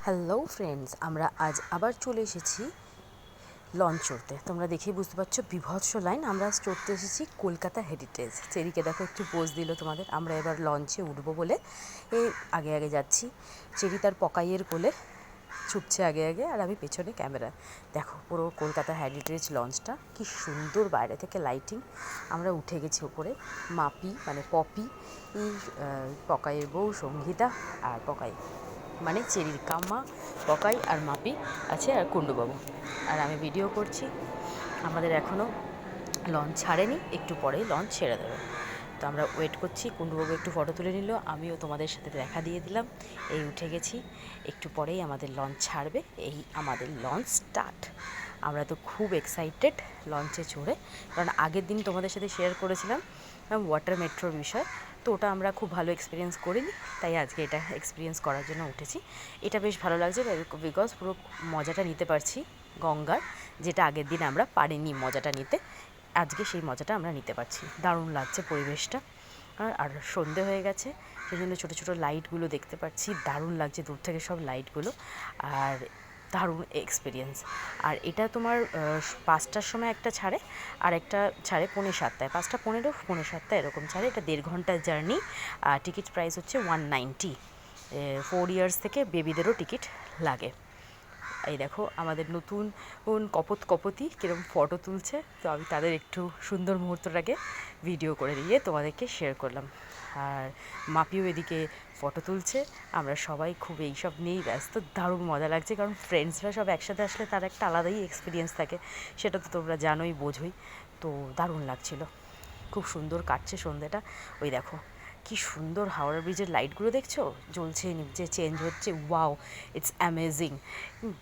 Hello friends, আমরা আজ আবার চলে এসেছি লঞ্চ চড়তে। তোমরা দেখেই বুঝতে পারছো বিভৎস লাইন। আমরা আজ চড়তে এসেছি কলকাতা হেরিটেজ। চেরিকে দেখো একটু পোজ দিল তোমাদের। আমরা এবার লঞ্চে উঠবো বলে এই আগে আগে যাচ্ছি। চেরি তার পকাইয়ের কোলে ছুটছে আগে আগে, আর আমি পেছনে ক্যামেরা। দেখো পুরো কলকাতা হেরিটেজ লঞ্চটা কি সুন্দর, বাইরে থেকে লাইটিং। আমরা উঠে গেছি ওপরে। মাপি মানে পপি, পকাইয়ের বউ সঙ্গীতা, আর পকাই মানে চেরির কাম্মা, পকাই আর মাপি আছে, আর কুণ্ডুবাবু, আর আমি ভিডিও করছি। আমাদের এখনও লঞ্চ ছাড়েনি, একটু পরেই লঞ্চ ছেড়ে দেবে। তো আমরা ওয়েট করছি। কুণ্ডুবাবু একটু ফটো তুলে নিল, আমিও তোমাদের সাথে দেখা দিয়ে দিলাম। এই উঠে গেছি, একটু পরেই আমাদের লঞ্চ ছাড়বে। এই আমাদের লঞ্চ স্টার্ট। আমরা তো খুব এক্সাইটেড লঞ্চে চড়ে, কারণ আগের দিন তোমাদের সাথে শেয়ার করেছিলাম ওয়াটার মেট্রোর বিষয়। তো ওটা আমরা খুব ভালো এক্সপিরিয়েন্স করিনি, তাই আজকে এটা এক্সপিরিয়েন্স করার জন্য উঠেছি। এটা বেশ ভালো লাগছে বিকজ পুরো মজাটা নিতে পারছি গঙ্গার, যেটা আগের দিন আমরা পারিনি মজাটা নিতে। আজকে সেই মজাটা আমরা নিতে পারছি। দারুণ লাগছে পরিবেশটা। আর সন্ধে হয়ে গেছে, সেই জন্য ছোটো ছোটো লাইটগুলো দেখতে পাচ্ছি। দারুণ লাগছে দূর থেকে সব লাইটগুলো, আর দারুণ এক্সপিরিয়েন্স। আর এটা তোমার 5টার সময় একটা ছাড়ে, আর একটা ছাড়ে 6:45, 5:15, 7:15 এরকম ছাড়ে। এটা 1.5 ঘন্টার জার্নি। টিকিট প্রাইস হচ্ছে 190। 4 ইয়ার্স থেকে বেবিদেরও টিকিট লাগে। এই দেখো আমাদের নতুন কপতি কীরকম ফটো তুলছে। তো আমি তাদের একটু সুন্দর মুহূর্তটাকে ভিডিও করে দিয়ে তোমাদেরকে শেয়ার করলাম। আর মাপিও এদিকে ফটো তুলছে। আমরা সবাই খুব এইসব নিয়েই ব্যস্ত। দারুণ মজা লাগছে, কারণ ফ্রেন্ডসরা সব একসাথে আসলে তার একটা আলাদাই এক্সপিরিয়েন্স থাকে, সেটা তো তোমরা জানোই, বোঝোই। তো দারুণ লাগছিল, খুব সুন্দর কাটছে সন্ধ্যেটা। ওই দেখো কি সুন্দর হাওড়া ব্রিজের লাইটগুলো দেখছো, জ্বলছে নিচে, চেঞ্জ হচ্ছে। ওয়াও, ইটস অ্যামেজিং,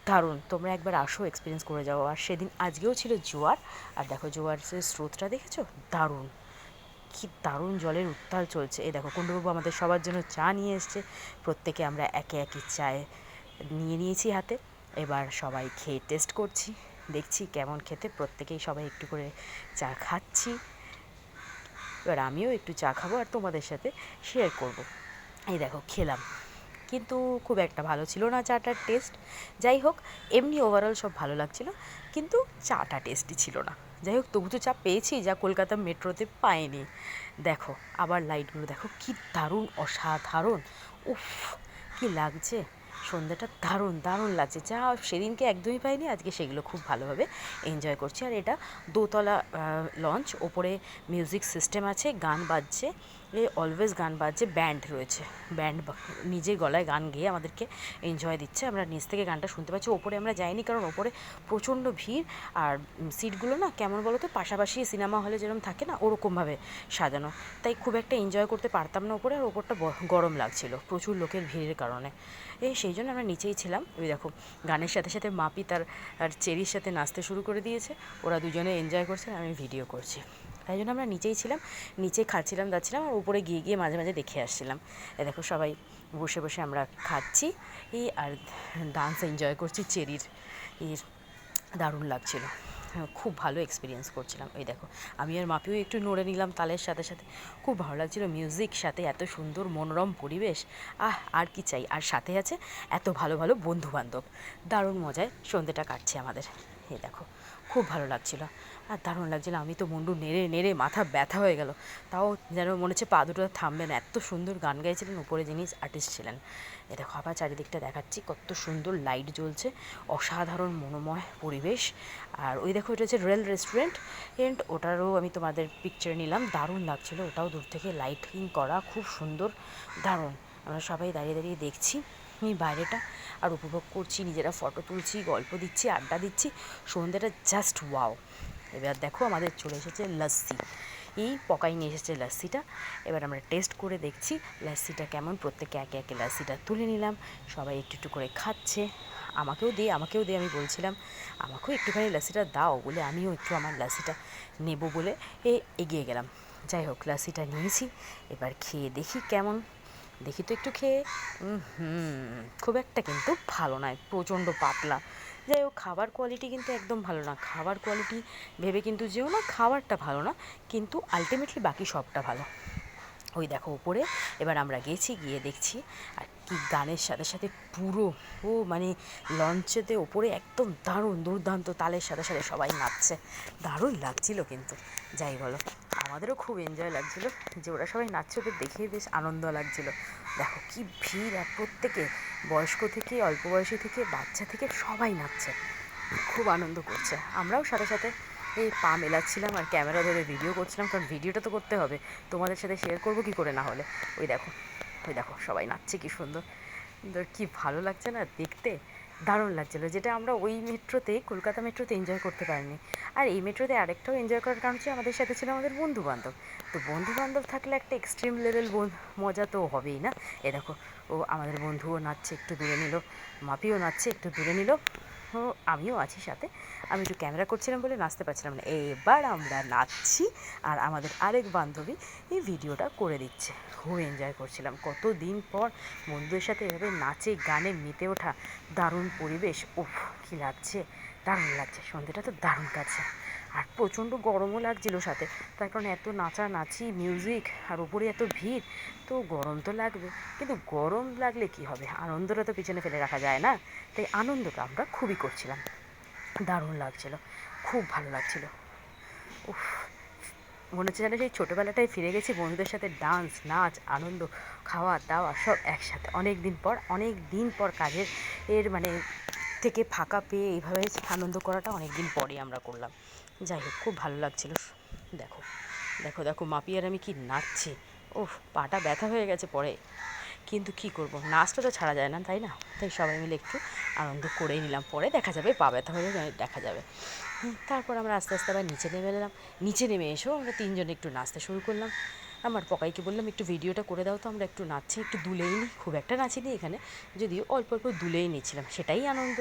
দারুণ। তোমরা একবার আসো, এক্সপিরিয়েন্স করে যাও। আর সেদিন আজকেও ছিল জোয়ার, আর দেখো জোয়ারের স্রোতটা দেখেছো, দারুণ, কি দারুণ জলের উত্তাল চলছে। এই দেখো কুণ্ডুবাবু আমাদের সবার জন্য চা নিয়ে এসছে। প্রত্যেকে আমরা একে একে চায়ে নিয়ে নিয়েছি হাতে। এবার সবাই খেয়ে টেস্ট করছি, দেখছি কেমন খেতে। প্রত্যেকেই সবাই একটু করে চা খাচ্ছি। এবার আমিও একটু চা খাবো আর তোমাদের সাথে শেয়ার করব। এই দেখো খেলাম, কিন্তু খুব একটা ভালো ছিল না চাটার টেস্ট। যাই হোক, এমনি ওভারঅল সব ভালো লাগছিল, কিন্তু চাটা টেস্টি ছিল না। যাই হোক, তবু তো চা পেয়েছি, যা কলকাতা মেট্রোতে পাইনি। দেখো আবার লাইটগুলো দেখো, কি দারুণ, অসাধারণ। উফ, কি লাগছে সন্ধ্যাটা, দারুণ দারুণ লাগছে। যা সেদিনকে একদমই পাইনি, আজকে সেগুলো খুব ভালোভাবে এনজয় করছি। আর এটা দোতলা লঞ্চ, ওপরে মিউজিক সিস্টেম আছে, গান বাজছে, অলওয়েজ গান বাজছে, ব্যান্ড রয়েছে, ব্যান্ড নিজের গলায় গান গেয়ে আমাদেরকে এনজয় দিচ্ছে। আমরা নিচ থেকে গানটা শুনতে পাচ্ছি। ওপরে আমরা যাইনি, কারণ ওপরে প্রচণ্ড ভিড়, আর সিটগুলো না কেমন বলো তো, পাশাপাশি সিনেমা হলে যেরকম থাকে না, ওরকমভাবে সাজানো, তাই খুব একটা এনজয় করতে পারতাম না ওপরে। আর ওপরটা গরম লাগছিল প্রচুর লোকের ভিড়ের কারণে। সেই জন্য আমরা নিচেই ছিলাম। ওই দেখো গানের সাথে সাথে মাপি তার আর চেরির সাথে নাচতে শুরু করে দিয়েছে। ওরা দুজনে এনজয় করছে, আমি ভিডিও করছি, তাই জন্য আমরা নিচেই ছিলাম। নিচে খাচ্ছিলাম দাচ্ছিলাম, আর উপরে গিয়ে গিয়ে মাঝে মাঝে দেখে আসছিলাম। দেখো সবাই বসে বসে আমরা খাচ্ছি আর ডান্স এনজয় করছি চেরির। দারুণ লাগছিল, খুব ভালো এক্সপিরিয়েন্স করছিলাম। এই দেখো আমি আর মাপিও একটু নড়ে নিলাম তালের সাথে সাথে, খুব ভালো লাগছিল। মিউজিক সাথে এত সুন্দর মনোরম পরিবেশ, আর কি চাই। আর সাথে আছে এত ভালো ভালো বন্ধুবান্ধব, দারুণ মজায় সন্ধ্যেটা কাটছে আমাদের। এই দেখো খুব ভালো লাগছিল, আর দারুণ লাগছিল। আমি তো মুন্ডু নেড়ে নেড়ে মাথা ব্যথা হয়ে গেল, তাও যেন মনে হচ্ছে পা দুটো থামবে না, এত সুন্দর গান গাইছিলেন। উপরে যিনি আর্টিস্ট ছিলেন, এ দেখো আবার চারিদিকটা দেখাচ্ছি, কত সুন্দর লাইট জ্বলছে, অসাধারণ মনোময় পরিবেশ। আর ওই দেখো এটা হচ্ছে রেল রেস্টুরেন্ট, ওটারও আমি তোমাদের পিকচার নিলাম, দারুণ লাগছিল। ওটাও দূর থেকে লাইটিং করা, খুব সুন্দর, দারুণ। আমরা সবাই দাঁড়িয়ে দাঁড়িয়ে দেখছি বাইরেটা, আর উপভোগ করছি, নিজেরা ফটো তুলছি, গল্প দিচ্ছি, আড্ডা দিচ্ছি। সন্ধ্যেটা জাস্ট ওয়াও। এবার দেখো আমাদের চলে এসেছে লস্যি, এই পকাই নিয়ে এসেছে লস্যিটা। এবার আমরা টেস্ট করে দেখছি লস্যিটা কেমন। প্রত্যেকে একে একে লস্যিটা তুলে নিলাম, সবাই একটু একটু করে খাচ্ছে। আমাকেও দে, আমাকেও দে, আমি বলছিলাম আমাকেও একটুখানি লস্যিটা দাও বলে, আমিও একটু আমার লস্যিটা নেব বলে এগিয়ে গেলাম। যাই হোক লস্যিটা নিয়েছি, এবার খেয়ে দেখি কেমন। দেখি তো একটু খেয়ে, খুব একটা কিন্তু ভালো নয়, প্রচণ্ড পাতলা। যাই হোক খাবার কোয়ালিটি কিন্তু একদম ভালো না। খাবার কোয়ালিটি ভেবে কিন্তু যেও না, খাবারটা ভালো না, কিন্তু আলটিমেটলি বাকি সবটা ভালো। ওই দেখো উপরে। এবার আমরা গেছি, গিয়ে দেখছি আর কি গানের সাথে সাথে পুরো মানে লঞ্চেতে ওপরে একদম দারুণ দুর্দান্ত তালের সাথে সাথে সবাই নাচছে, দারুণ লাগছিল। কিন্তু যাই বলো, আমাদেরও খুব এনজয় লাগছিল যে ওরা সবাই নাচছে, ওদের দেখেই বেশ আনন্দ লাগছিল। দেখো কি ভিড়, আর প্রত্যেকে বয়স্ক থেকে অল্প বয়সী থেকে বাচ্চা থেকে সবাই নাচছে, খুব আনন্দ করছে। আমরাও সাথে সাথে এই পা মেলাচ্ছিলাম আর ক্যামেরা ধরে ভিডিও করছিলাম, কারণ ভিডিওটা তো করতে হবে, তোমাদের সাথে শেয়ার করবো কী করে না হলে। ওই দেখো, ওই দেখো সবাই নাচছে, কী সুন্দর সুন্দর, কী ভালো লাগছে না দেখতে, দারুণ লাগছিলো। যেটা আমরা ওই মেট্রোতে, কলকাতা মেট্রোতে এনজয় করতে পারিনি। আর এই মেট্রোতে আরেকটাও এনজয় করার কারণ হচ্ছে আমাদের সাথে ছিল আমাদের বন্ধুবান্ধব। তো বন্ধুবান্ধব থাকলে একটা এক্সট্রিম লেভেল মজা তো হবেই না। এ দেখো, ও আমাদের বন্ধুও নাচছে, একটু দূরে নিল, মাপিও নাচছে, একটু দূরে নিল, ও আমিও আছি সাথে। আমি একটু ক্যামেরা করছিলাম বলে নাচতে পারছিলাম না। এবার আমরা নাচছি আর আমাদের আরেক বান্ধবী এই ভিডিওটা করে দিচ্ছে। খুব এনজয় করছিলাম, কত দিন পর বন্ধুদের সাথে এভাবে নাচে গানে মেতে ওঠা, দারুণ পরিবেশ। উফ কী লাগছে, দারুণ লাগছে, সন্ধ্যেটা তো দারুণ কাটছে। আর প্রচণ্ড গরমও লাগছিল সাথে, তার কারণ এত নাচানাচি মিউজিক আর উপরে এত ভিড়, তো গরম তো লাগবে। কিন্তু গরম লাগলে কি হবে, আনন্দটা তো পিছনে ফেলে রাখা যায় না। তাই আনন্দটা আমরা খুবই করছিলাম, দারুণ লাগছিল, খুব ভালো লাগছিল। উফ, মনে হচ্ছে যেন সেই ছোটোবেলাটায় ফিরে গেছি, বন্ধুদের সাথে ডান্স নাচ আনন্দ খাওয়া দাওয়া সব একসাথে। অনেক দিন পর কাজের মানে থেকে ফাঁকা পেয়ে এইভাবে আনন্দ করাটা অনেক দিন পরেই আমরা করলাম। যাই হোক, খুব ভালো লাগছিল। দেখো দেখো দেখো, মাপি আর আমি কি নাচছি, ওহ পাটা ব্যথা হয়ে গেছে পরে, কিন্তু কি করব, নাচটা তো ছাড়া যায় না, তাই না? তাই সবাই মিলে একটু আনন্দ করেই নিলাম, পরে দেখা যাবে, পা ব্যথা হয়ে দেখা যাবে। তারপর আমরা আস্তে আস্তে আবার নিচে নেমে এলাম। নিচে নেমে এসেও আমরা তিনজনে একটু নাচতে শুরু করলাম। আমার পকাইকে বললাম একটু ভিডিওটা করে দাও, তো আমরা একটু নাচছি, একটু দুলেই নিই, খুব একটা নাচিনি এখানে, যদিও অল্প অল্প দুলেই নিচ্ছিলাম, সেটাই আনন্দ।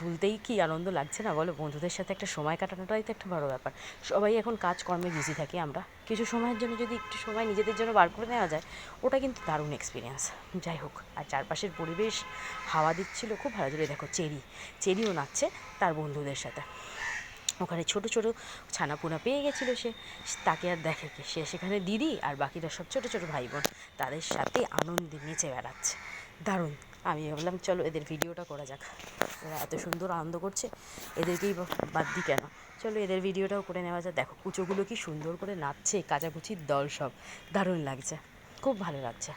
দুলতেই কি আনন্দ লাগছে না বলো, বন্ধুদের সাথে একটা সময় কাটানোটাই তো একটা বড় ব্যাপার। সবাই এখন কাজকর্মে বিজি থাকি, আমরা কিছু সময়ের জন্য যদি একটু সময় নিজেদের জন্য বার করে নেওয়া যায়, ওটা কিন্তু দারুণ এক্সপিরিয়েন্স। যাই হোক, আর চারপাশের পরিবেশ হাওয়া দিচ্ছিল, খুব ভালো ছিল। দেখো চেরিও নাচছে তার বন্ধুদের সাথে, ওখানে ছোট ছোট ছানাপোনা পেয়ে গেছিলো সে, তাকে আর দেখে কে, সে সেখানে দিদি আর বাকিরা সব ছোট ছোট ভাই বোন তাদের সাথে আনন্দে নেচে বেড়াচ্ছে, দারুণ। আমি ভাবলাম চলো এদের ভিডিওটা করা যাক, ওরা এত সুন্দর আনন্দ করছে, এদেরকেই বাদ দিই কেন, চলো এদের ভিডিওটাও করে নেওয়া যাক। দেখো কুচোগুলো কি সুন্দর করে নাচছে, কাচাকুচির দল সব, দারুণ লাগছে, খুব ভালো লাগছে।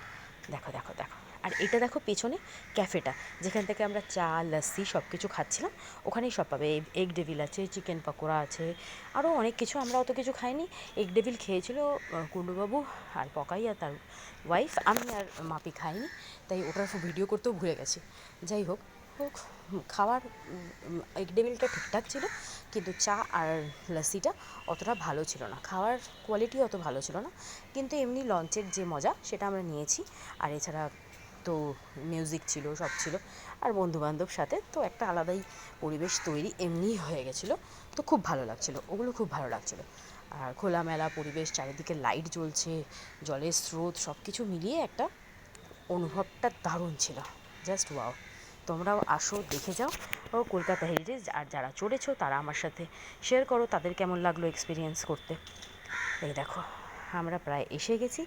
দেখো দেখো দেখো, আর এটা দেখো পেছনে ক্যাফেটা, যেখান থেকে আমরা চা লস্যি সব কিছু খাচ্ছিলাম, ওখানেই সব পাবে। এগ ডেভিল আছে, চিকেন পকোড়া আছে, আরও অনেক কিছু, আমরা অত কিছু খাইনি। এগ ডেভিল খেয়েছিল কুণ্ডুবাবু আর পকাই আর তার ওয়াইফ, আমি আর মাপি খাইনি, তাই ওটার ভিডিও করতেও ভুলে গেছি। যাই হোক, খাওয়ার এগ ডেভিলটা ঠিকঠাক ছিল, কিন্তু চা আর লস্যিটা অতটা ভালো ছিল না, খাওয়ার কোয়ালিটি অত ভালো ছিল না। কিন্তু এমনি লঞ্চের যে মজা সেটা আমরা নিয়েছি। আর এছাড়া তো মিউজিক ছিল, সব ছিল, আর বন্ধুবান্ধব সাথে তো একটা আলাদাই পরিবেশ তৈরি এমনিই হয়ে গেছিলো, তো খুব ভালো লাগছিলো, ওগুলো খুব ভালো লাগছিলো। আর খোলামেলা পরিবেশ, চারিদিকে লাইট জ্বলছে, জলের স্রোত, সব কিছু মিলিয়ে একটা অনুভবটা দারুণ ছিল, জাস্ট ওয়াও। তোমরাও আসো, দেখে যাও ও কলকাতা হেরিটেজ, আর যারা চড়েছো তারা আমার সাথে শেয়ার করো তাদের কেমন লাগলো এক্সপিরিয়েন্স করতে। এই দেখো, আমরা প্রায় এসে গেছি,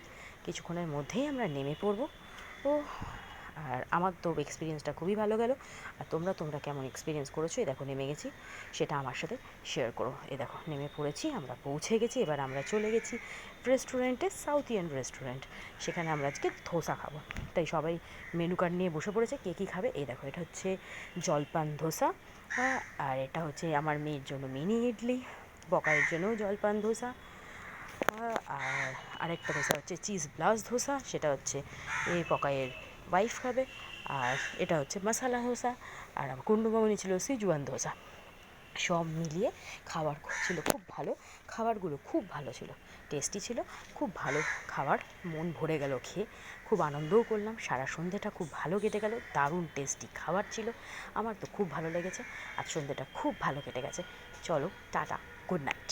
কিছুক্ষণের মধ্যেই আমরা নেমে পড়বো। ও, আর আমার তো এক্সপিরিয়েন্সটা খুবই ভালো গেল। আর তোমরা কেমন এক্সপিরিয়েন্স করেছো, এই দেখো নেমে গেছি, সেটা আমার সাথে শেয়ার করো। এই দেখো নেমে পড়েছি, আমরা পৌঁছে গেছি, এবার আমরা চলে গেছি রেস্টুরেন্টে, সাউথ ইন্ডিয়ান রেস্টুরেন্ট, সেখানে আমরা আজকে ধোসা খাবো। তাই সবাই মেনু কার্ড নিয়ে বসে পড়েছে, কে কী খাবে। এই দেখো, এটা হচ্ছে জলপান ধোসা, আর এটা হচ্ছে আমার মেয়ের জন্য মিনি ইডলি, বকাইয়ের জন্যও জলপান ধোসা, আর আরেকটা ধোসা হচ্ছে চিজ ব্লাস ধোসা, সেটা হচ্ছে এই পকাইয়ের ওয়াইফ খাবে। আর এটা হচ্ছে মশালা ধোসা, আর আমার কুণ্ডুমামনি ছিল সিজুয়ান ধোসা। সব মিলিয়ে খাবার ছিল খুব ভালো, খাবারগুলো খুব ভালো ছিল, টেস্টি ছিল, খুব ভালো খাবার, মন ভরে গেল খেয়ে, খুব আনন্দও করলাম। সারা সন্ধ্যেটা খুব ভালো কেটে গেল, দারুণ টেস্টি খাবার ছিল, আমার তো খুব ভালো লেগেছে, আর সন্ধ্যেটা খুব ভালো কেটে গেছে। চলো টাটা, গুড নাইট।